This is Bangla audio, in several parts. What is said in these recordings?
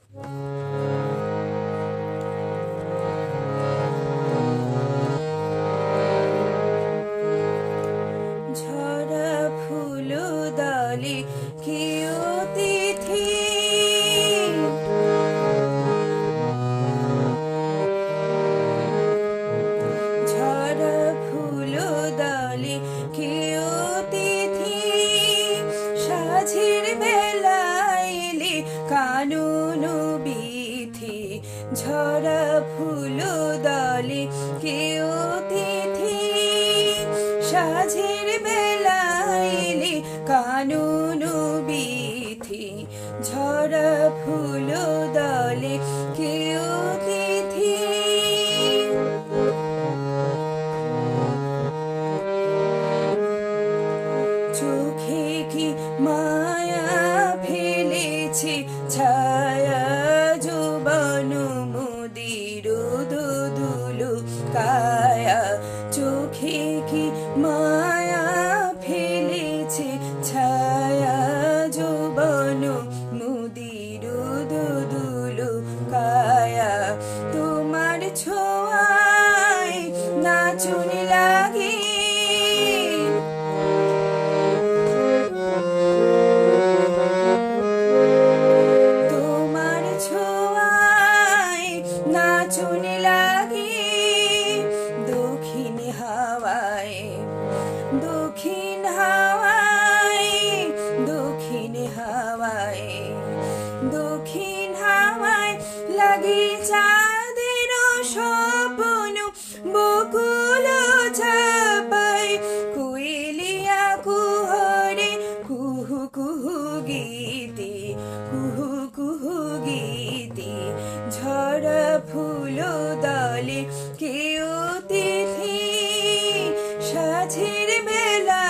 ঝরা ফুল দলে কি অতিথি, ঝরা ফুল দলে কি অতিথি, সাঝের বেলা এলে কানন বিথি। ঝরা ফুল দলে কি অতিথি, সাঝের বেলা এলে কানন বিথি। ঝরা ফুল দলে কি অতিথি। চোখে কি মায়া ফেলেছে ছায়া যৌবন মুদির দুদুলু কায়া। চোখে কি মায়া ফেলেছে ছায়া যৌবন মুদির দুদুলু কায়া। তোমার ছোঁয়ায় নাচুন লাগে, তোমার ছোঁয়ায় নাচুন লাগে। দক্ষিণ হাওয়ায়, দক্ষিণ হাওয়ায়, দক্ষিণ হাওয়ায়, দক্ষিণ হাওয়ায় লাগে চাঁদের স্বপ্ন বকুল চাপায়। কোয়েলিয়া কুহরে কুহু কুহু গীতি, কুহু কুহু গীতি। ঝরা ফুল দলে কে অতিথি, সাঝের বেলা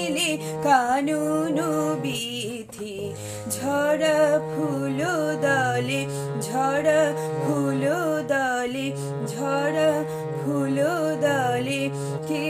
এলে কানন বিথি। ঝরা ফুল দলে, ঝরা ফুল দলে, ঝরা ফুল দলে কে